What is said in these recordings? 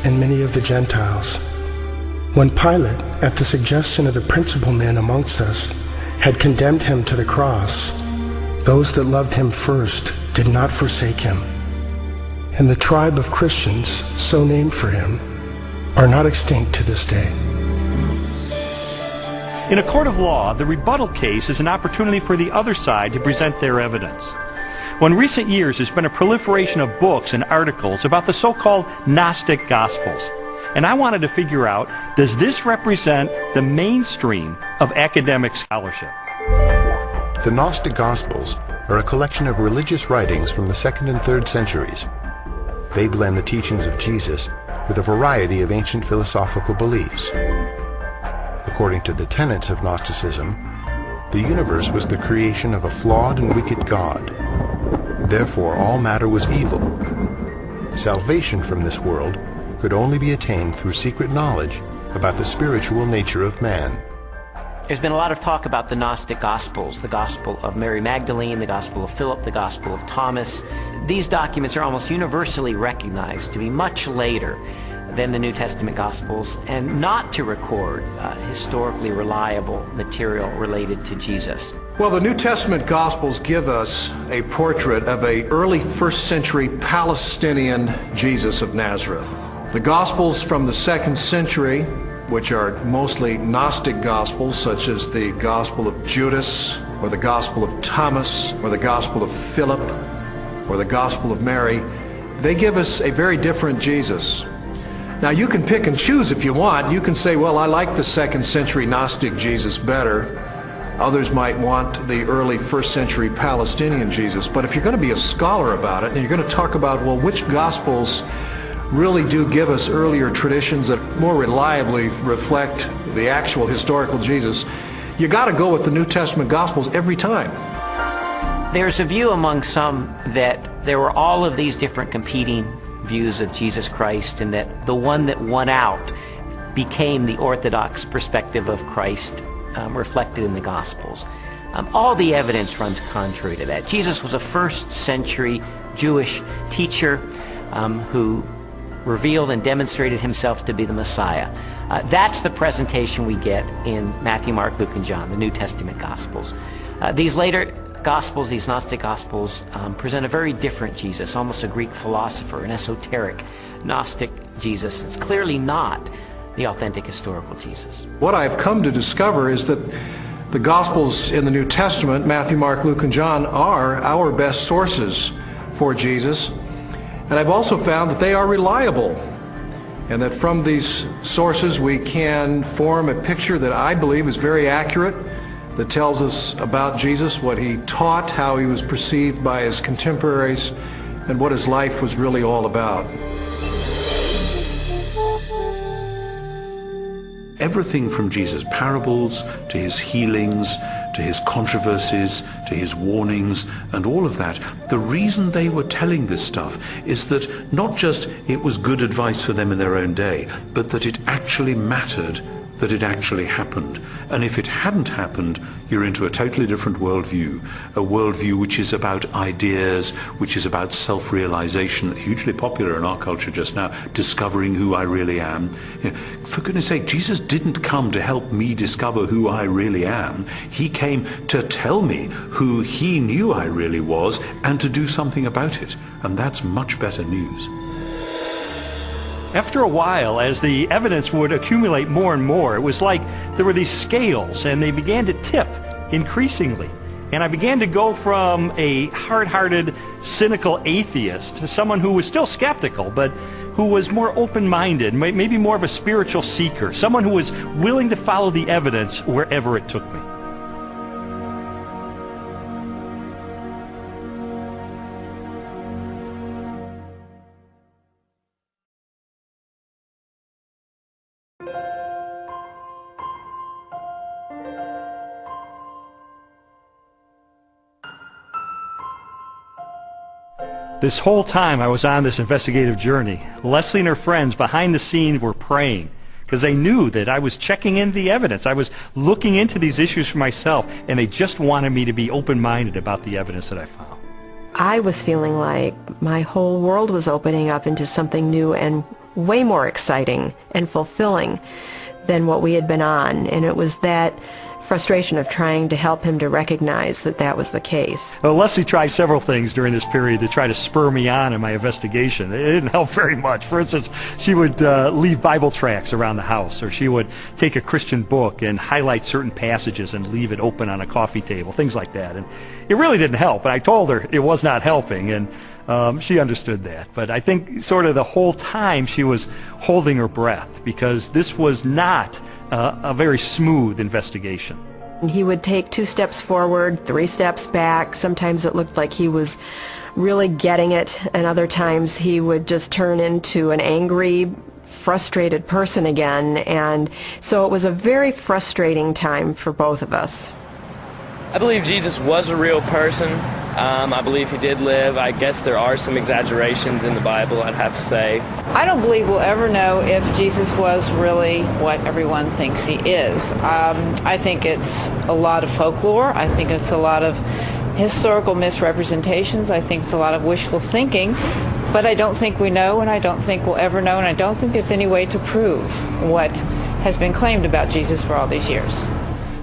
and many of the Gentiles. When Pilate, at the suggestion of the principal men amongst us, had condemned him to the cross, those that loved him first did not forsake him. And the tribe of Christians, so named for him, are not extinct to this day. In a court of law, the rebuttal case is an opportunity for the other side to present their evidence. Well, in recent years, there's been a proliferation of books and articles about the so-called Gnostic Gospels. And I wanted to figure out, does this represent the mainstream of academic scholarship? The Gnostic Gospels are a collection of religious writings from the 2nd and 3rd centuries. They blend the teachings of Jesus with a variety of ancient philosophical beliefs. According to the tenets of Gnosticism, the universe was the creation of a flawed and wicked God. Therefore, all matter was evil. Salvation from this world could only be attained through secret knowledge about the spiritual nature of man. There's been a lot of talk about the Gnostic Gospels, the Gospel of Mary Magdalene, the Gospel of Philip, the Gospel of Thomas. These documents are almost universally recognized to be much later than the New Testament Gospels and not to record historically reliable material related to Jesus. Well, the New Testament Gospels give us a portrait of an early 1st century Palestinian Jesus of Nazareth. The Gospels from the 2nd century, which are mostly Gnostic Gospels, such as the Gospel of Judas, or the Gospel of Thomas, or the Gospel of Philip, or the Gospel of Mary, they give us a very different Jesus. Now, you can pick and choose if you want. You can say, well, I like the 2nd century Gnostic Jesus better. Others might want the early 1st century Palestinian Jesus. But if you're going to be a scholar about it, and you're going to talk about, well, which Gospels really do give us earlier traditions that more reliably reflect the actual historical Jesus, you got to go with the New Testament Gospels every time. There's a view among some that there were all of these different competing views of Jesus Christ, and that the one that won out became the orthodox perspective of Christ reflected in the Gospels. All the evidence runs contrary to that. Jesus was a 1st century Jewish teacher who revealed and demonstrated himself to be the Messiah. That's the presentation we get in Matthew, Mark, Luke, and John, the New Testament Gospels. These later Gospels, these Gnostic Gospels, present a very different Jesus, almost a Greek philosopher, an esoteric Gnostic Jesus. It's clearly not the authentic historical Jesus. What I've come to discover is that the Gospels in the New Testament, Matthew, Mark, Luke, and John, are our best sources for Jesus. And I've also found that they are reliable, and that from these sources we can form a picture that I believe is very accurate, that tells us about Jesus, what he taught, how he was perceived by his contemporaries, and what his life was really all about. Everything from Jesus' parables to his healings, to his controversies, to his warnings, and all of that, the reason they were telling this stuff is that not just it was good advice for them in their own day, but that it actually mattered, that it actually happened. And if it hadn't happened, you're into a totally different worldview, a worldview which is about ideas, which is about self-realization, hugely popular in our culture just now, discovering who I really am. You know, for goodness sake, Jesus didn't come to help me discover who I really am. He came to tell me who he knew I really was and to do something about it. And that's much better news. After a while, as the evidence would accumulate more and more, it was like there were these scales and they began to tip increasingly. And I began to go from a hard-hearted, cynical atheist to someone who was still skeptical, but who was more open-minded, maybe more of a spiritual seeker, someone who was willing to follow the evidence wherever it took me. This whole time I was on this investigative journey, Leslie and her friends behind the scenes were praying because they knew that I was checking into the evidence. I was looking into these issues for myself, and they just wanted me to be open-minded about the evidence that I found. I was feeling like my whole world was opening up into something new and way more exciting and fulfilling than what we had been on. And it was that frustration of trying to help him to recognize that that was the case. Well, Leslie tried several things during this period to try to spur me on in my investigation. It didn't help very much. For instance, she would leave Bible tracts around the house, or she would take a Christian book and highlight certain passages and leave it open on a coffee table, things like that. And it really didn't help. And I told her it was not helping, and she understood that. But I think sort of the whole time she was holding her breath, because this was not a very smooth investigation. He would take 2 steps forward, 3 steps back. Sometimes it looked like he was really getting it, and other times he would just turn into an angry, frustrated person again. And so it was a very frustrating time for both of us. I believe Jesus was a real person. I believe he did live. I guess there are some exaggerations in the Bible, I'd have to say. I don't believe we'll ever know if Jesus was really what everyone thinks he is. I think it's a lot of folklore. I think it's a lot of historical misrepresentations. I think it's a lot of wishful thinking. But I don't think we know, and I don't think we'll ever know, and I don't think there's any way to prove what has been claimed about Jesus for all these years.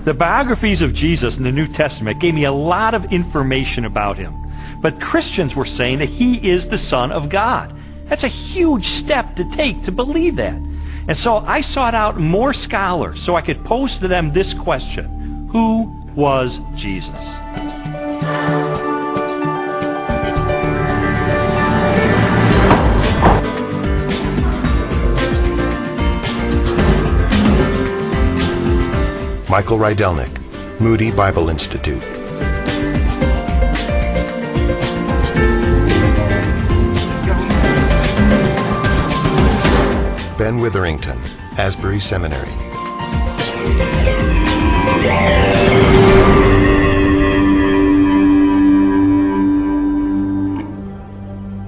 The biographies of Jesus in the New Testament gave me a lot of information about him. But Christians were saying that he is the Son of God. That's a huge step to take to believe that. And so I sought out more scholars so I could pose to them this question: who was Jesus? Michael Rydelnik, Moody Bible Institute. Ben Witherington, Asbury Seminary.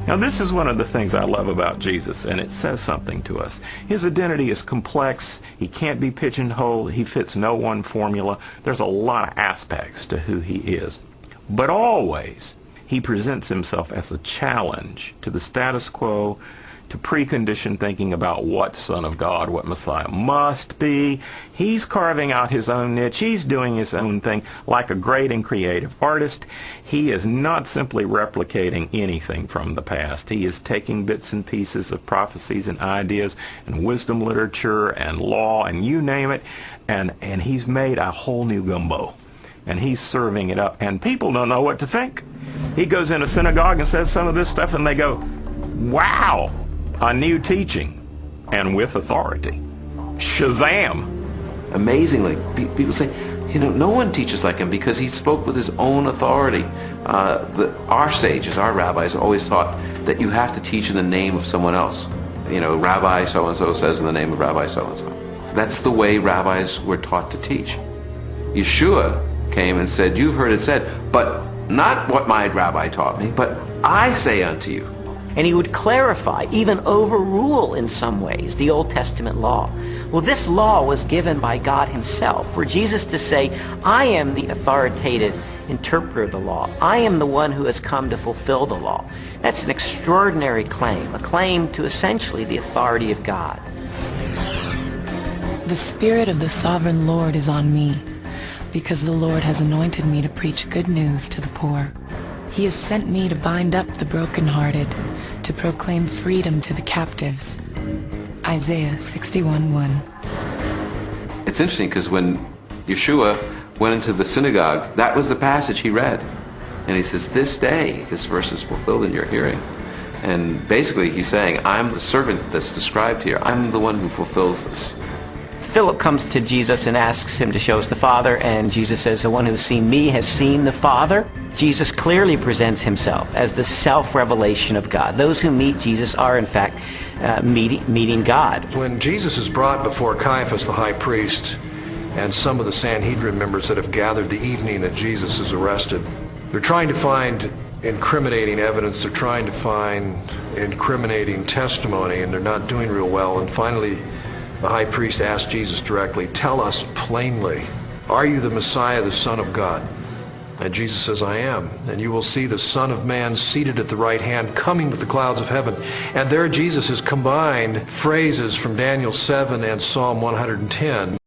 Now, this is one of the things I love about Jesus, and it says something to us. His identity is complex. He can't be pigeonholed. He fits no one formula. There's a lot of aspects to who he is. But always, he presents himself as a challenge to the status quo, to preconditioned thinking about what Son of God, what Messiah must be. He's carving out his own niche. He's doing his own thing like a great and creative artist. He is not simply replicating anything from the past. He is taking bits and pieces of prophecies and ideas and wisdom literature and law and you name it, and he's made a whole new gumbo. And he's serving it up, and people don't know what to think. He goes in a synagogue and says some of this stuff, and they go, wow, a new teaching, and with authority. Shazam! Amazingly, people say, no one teaches like him because he spoke with his own authority. Our sages, our rabbis, always thought that you have to teach in the name of someone else. Rabbi so-and-so says in the name of Rabbi so-and-so. That's the way rabbis were taught to teach. Yeshua came and said, you've heard it said, but not what my rabbi taught me, but I say unto you. And he would clarify, even overrule in some ways, the Old Testament law. Well, this law was given by God himself, for Jesus to say, I am the authoritative interpreter of the law. I am the one who has come to fulfill the law. That's an extraordinary claim, a claim to essentially the authority of God. The Spirit of the Sovereign Lord is on me, because the Lord has anointed me to preach good news to the poor. He has sent me to bind up the brokenhearted, to proclaim freedom to the captives. Isaiah 61:1. It's interesting because when Yeshua went into the synagogue, that was the passage he read. And he says, this day, this verse is fulfilled in your hearing. And basically he's saying, I'm the servant that's described here. I'm the one who fulfills this. Philip comes to Jesus and asks him to show us the Father, and Jesus says, the one who has seen me has seen the Father. Jesus clearly presents himself as the self-revelation of God. Those who meet Jesus are, in fact, meeting God. When Jesus is brought before Caiaphas, the high priest, and some of the Sanhedrin members that have gathered the evening that Jesus is arrested, they're trying to find incriminating evidence, they're trying to find incriminating testimony, and they're not doing real well. And finally, the high priest asked Jesus directly, tell us plainly, are you the Messiah, the Son of God? And Jesus says, I am. And you will see the Son of Man seated at the right hand, coming with the clouds of heaven. And there Jesus has combined phrases from Daniel 7 and Psalm 110.